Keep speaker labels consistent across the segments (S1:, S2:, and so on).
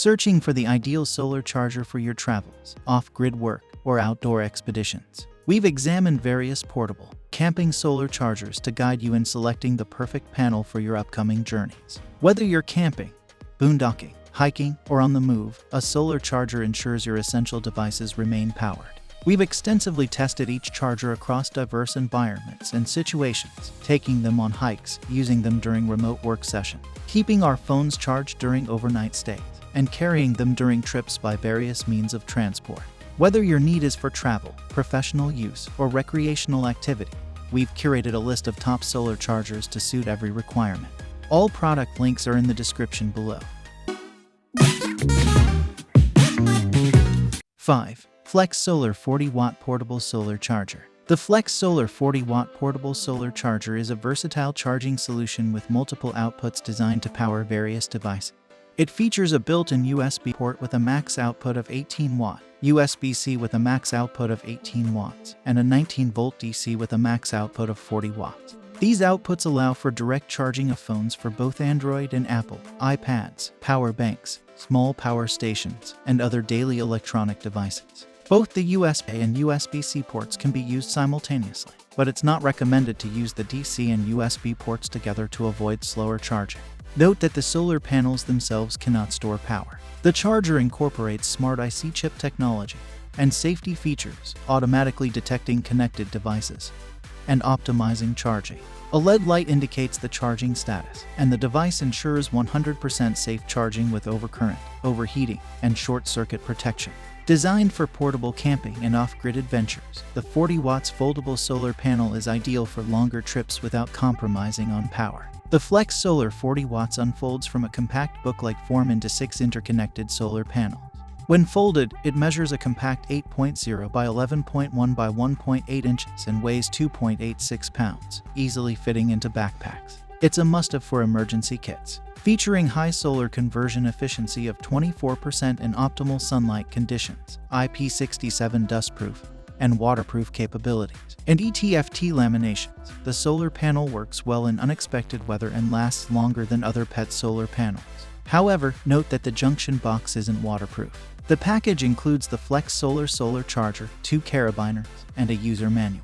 S1: Searching for the ideal solar charger for your travels, off-grid work, or outdoor expeditions. We've examined various portable, camping solar chargers to guide you in selecting the perfect panel for your upcoming journeys. Whether you're camping, boondocking, hiking, or on the move, a solar charger ensures your essential devices remain powered. We've extensively tested each charger across diverse environments and situations, taking them on hikes, using them during remote work sessions, keeping our phones charged during overnight stays, and carrying them during trips by various means of transport. Whether your need is for travel, professional use, or recreational activity, we've curated a list of top solar chargers to suit every requirement. All product links are in the description below. 5. FlexSolar 40-watt portable solar charger. The FlexSolar 40-watt portable solar charger is a versatile charging solution with multiple outputs designed to power various devices. It features a built-in USB port with a max output of 18 watt, USB-C with a max output of 18 watts, and a 19-volt DC with a max output of 40 watts. These outputs allow for direct charging of phones for both Android and Apple, iPads, power banks, small power stations, and other daily electronic devices. Both the USB and USB-C ports can be used simultaneously, but it's not recommended to use the DC and USB ports together to avoid slower charging. Note that the solar panels themselves cannot store power. The charger incorporates smart IC chip technology and safety features, automatically detecting connected devices and optimizing charging. A LED light indicates the charging status, and the device ensures 100% safe charging with overcurrent, overheating, and short-circuit protection. Designed for portable camping and off-grid adventures, the 40 watts foldable solar panel is ideal for longer trips without compromising on power. The FlexSolar 40 watts unfolds from a compact book-like form into 6 interconnected solar panels. When folded, it measures a compact 8.0 by 11.1 by 1.8 inches and weighs 2.86 pounds, easily fitting into backpacks. It's a must-have for emergency kits. Featuring high solar conversion efficiency of 24% in optimal sunlight conditions, IP67 dustproof, and waterproof capabilities, and ETFT laminations, the solar panel works well in unexpected weather and lasts longer than other PET solar panels. However, note that the junction box isn't waterproof. The package includes the FlexSolar solar charger, 2 carabiners, and a user manual.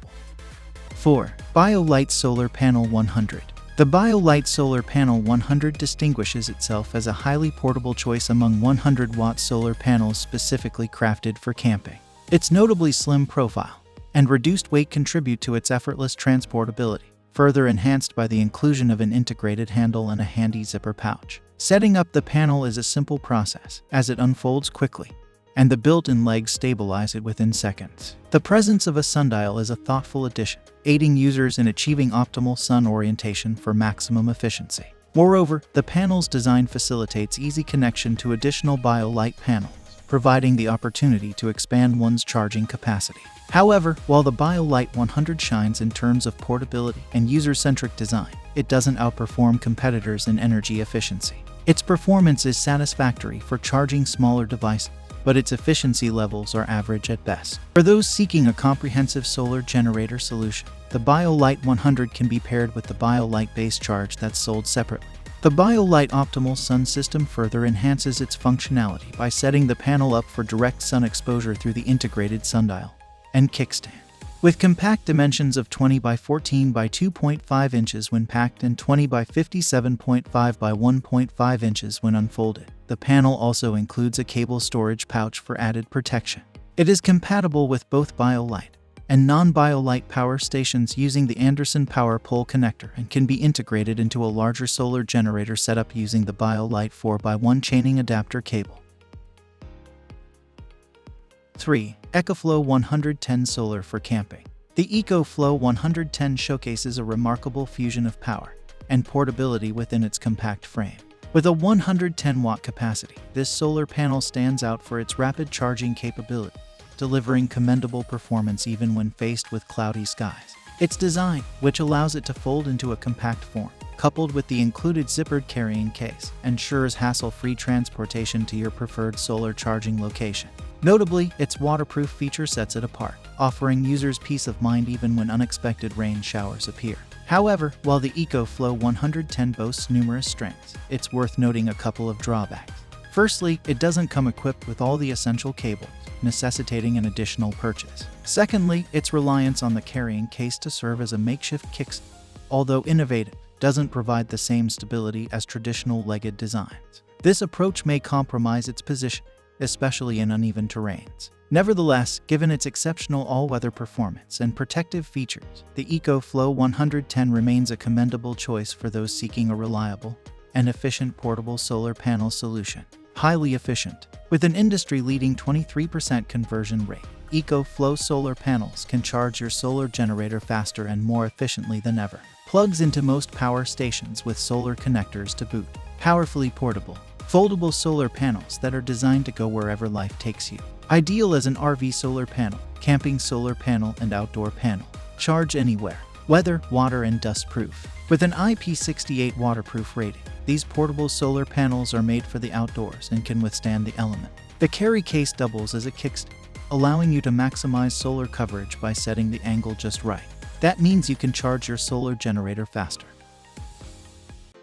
S1: 4. BioLite Solar Panel 100. The BioLite Solar Panel 100 distinguishes itself as a highly portable choice among 100-watt solar panels specifically crafted for camping. Its notably slim profile and reduced weight contribute to its effortless transportability, further enhanced by the inclusion of an integrated handle and a handy zipper pouch. Setting up the panel is a simple process, as it unfolds quickly, and the built-in legs stabilize it within seconds. The presence of a sundial is a thoughtful addition, aiding users in achieving optimal sun orientation for maximum efficiency. Moreover, the panel's design facilitates easy connection to additional BioLite panels, providing the opportunity to expand one's charging capacity. However, while the BioLite 100 shines in terms of portability and user-centric design, it doesn't outperform competitors in energy efficiency. Its performance is satisfactory for charging smaller devices, but its efficiency levels are average at best. For those seeking a comprehensive solar generator solution, the BioLite 100 can be paired with the BioLite base charge that's sold separately. The BioLite Optimal Sun System further enhances its functionality by setting the panel up for direct sun exposure through the integrated sundial and kickstand. With compact dimensions of 20 by 14 by 2.5 inches when packed and 20 by 57.5 by 1.5 inches when unfolded, the panel also includes a cable storage pouch for added protection. It is compatible with both BioLite and non-BioLite power stations using the Anderson power pole connector and can be integrated into a larger solar generator setup using the BioLite 4x1 chaining adapter cable. 3. EcoFlow 110 Solar for Camping. The EcoFlow 110 showcases a remarkable fusion of power and portability within its compact frame. With a 110-watt capacity, this solar panel stands out for its rapid charging capability, delivering commendable performance even when faced with cloudy skies. Its design, which allows it to fold into a compact form, coupled with the included zippered carrying case, ensures hassle-free transportation to your preferred solar charging location. Notably, its waterproof feature sets it apart, offering users peace of mind even when unexpected rain showers appear. However, while the EcoFlow 110 boasts numerous strengths, it's worth noting a couple of drawbacks. Firstly, it doesn't come equipped with all the essential cables, necessitating an additional purchase. Secondly, its reliance on the carrying case to serve as a makeshift kickstand, although innovative, doesn't provide the same stability as traditional legged designs. This approach may compromise its position, especially in uneven terrains. Nevertheless, given its exceptional all-weather performance and protective features, the EcoFlow 110 remains a commendable choice for those seeking a reliable and efficient portable solar panel solution. Highly efficient. With an industry-leading 23% conversion rate, EcoFlow solar panels can charge your solar generator faster and more efficiently than ever. Plugs into most power stations with solar connectors to boot. Powerfully portable, foldable solar panels that are designed to go wherever life takes you. Ideal as an RV solar panel, camping solar panel, and outdoor panel. Charge anywhere. Weather, water, and dust proof. With an IP68 waterproof rating, these portable solar panels are made for the outdoors and can withstand the element. The carry case doubles as a kickstand, allowing you to maximize solar coverage by setting the angle just right. That means you can charge your solar generator faster.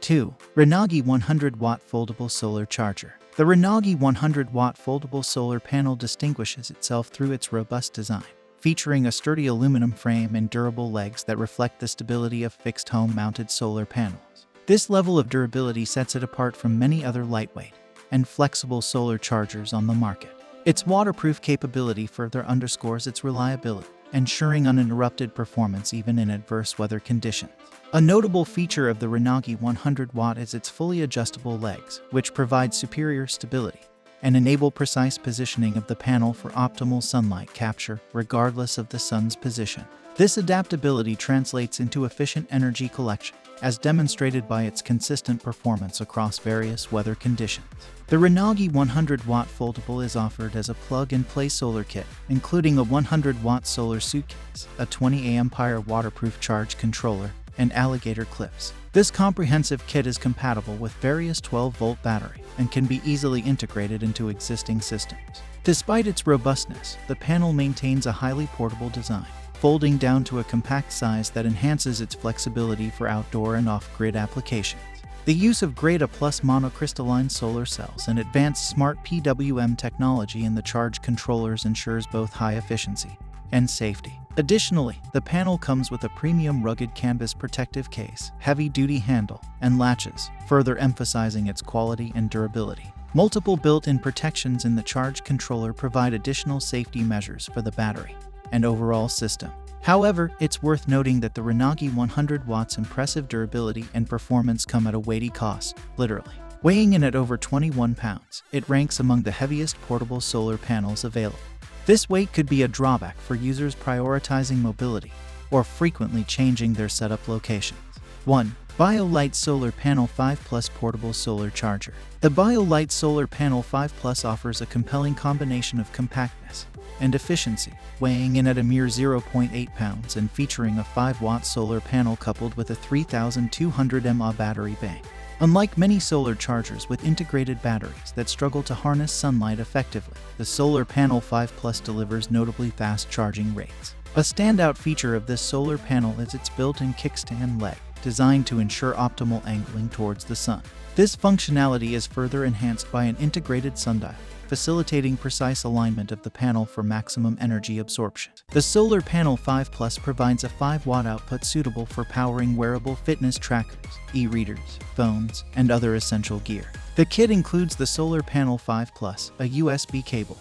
S1: 2. Renogy 100-watt foldable solar charger. The Renogy 100-watt foldable solar panel distinguishes itself through its robust design, featuring a sturdy aluminum frame and durable legs that reflect the stability of fixed home-mounted solar panels. This level of durability sets it apart from many other lightweight and flexible solar chargers on the market. Its waterproof capability further underscores its reliability, ensuring uninterrupted performance even in adverse weather conditions. A notable feature of the Renogy 100-watt is its fully adjustable legs, which provide superior stability and enable precise positioning of the panel for optimal sunlight capture regardless of the sun's position. This adaptability translates into efficient energy collection, as demonstrated by its consistent performance across various weather conditions. The Renogy 100-watt foldable is offered as a plug-and-play solar kit, including a 100-watt solar suitcase, a 20-ampere waterproof charge controller, and alligator clips. This comprehensive kit is compatible with various 12-volt battery and can be easily integrated into existing systems. Despite its robustness, the panel maintains a highly portable design, folding down to a compact size that enhances its flexibility for outdoor and off-grid applications. The use of grade A+ monocrystalline solar cells and advanced smart PWM technology in the charge controllers ensures both high efficiency and safety. Additionally, the panel comes with a premium rugged canvas protective case, heavy-duty handle, and latches, further emphasizing its quality and durability. Multiple built-in protections in the charge controller provide additional safety measures for the battery and overall system. However, it's worth noting that the Renogy 100 watts impressive durability and performance come at a weighty cost, literally. Weighing in at over 21 pounds, it ranks among the heaviest portable solar panels available. This weight could be a drawback for users prioritizing mobility or frequently changing their setup locations. 1. BioLite Solar Panel 5 Plus Portable Solar Charger. The BioLite Solar Panel 5 Plus offers a compelling combination of compactness and efficiency, weighing in at a mere 0.8 pounds and featuring a 5-watt solar panel coupled with a 3200 mAh battery bank. Unlike many solar chargers with integrated batteries that struggle to harness sunlight effectively, the Solar Panel 5 Plus delivers notably fast charging rates. A standout feature of this solar panel is its built-in kickstand leg, designed to ensure optimal angling towards the sun. This functionality is further enhanced by an integrated sundial, facilitating precise alignment of the panel for maximum energy absorption. The Solar Panel 5 Plus provides a 5-watt output suitable for powering wearable fitness trackers, e-readers, phones, and other essential gear. The kit includes the Solar Panel 5 Plus, a USB cable,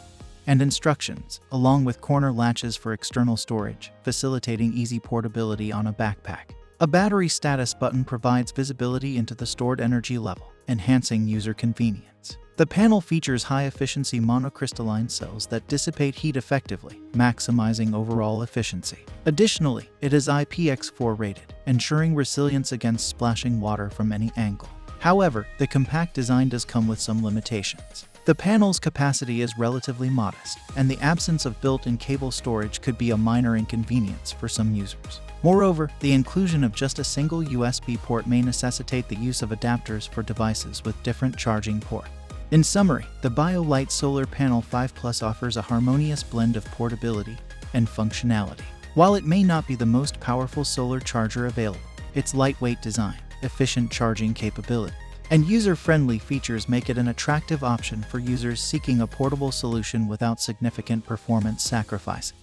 S1: and instructions, along with corner latches for external storage, facilitating easy portability on a backpack. A battery status button provides visibility into the stored energy level, enhancing user convenience. The panel features high-efficiency monocrystalline cells that dissipate heat effectively, maximizing overall efficiency. Additionally, it is IPX4 rated, ensuring resilience against splashing water from any angle. However, the compact design does come with some limitations. The panel's capacity is relatively modest, and the absence of built-in cable storage could be a minor inconvenience for some users. Moreover, the inclusion of just a single USB port may necessitate the use of adapters for devices with different charging ports. In summary, the BioLite Solar Panel 5 Plus offers a harmonious blend of portability and functionality. While it may not be the most powerful solar charger available, its lightweight design, efficient charging capability, And user-friendly features make it an attractive option for users seeking a portable solution without significant performance sacrifice.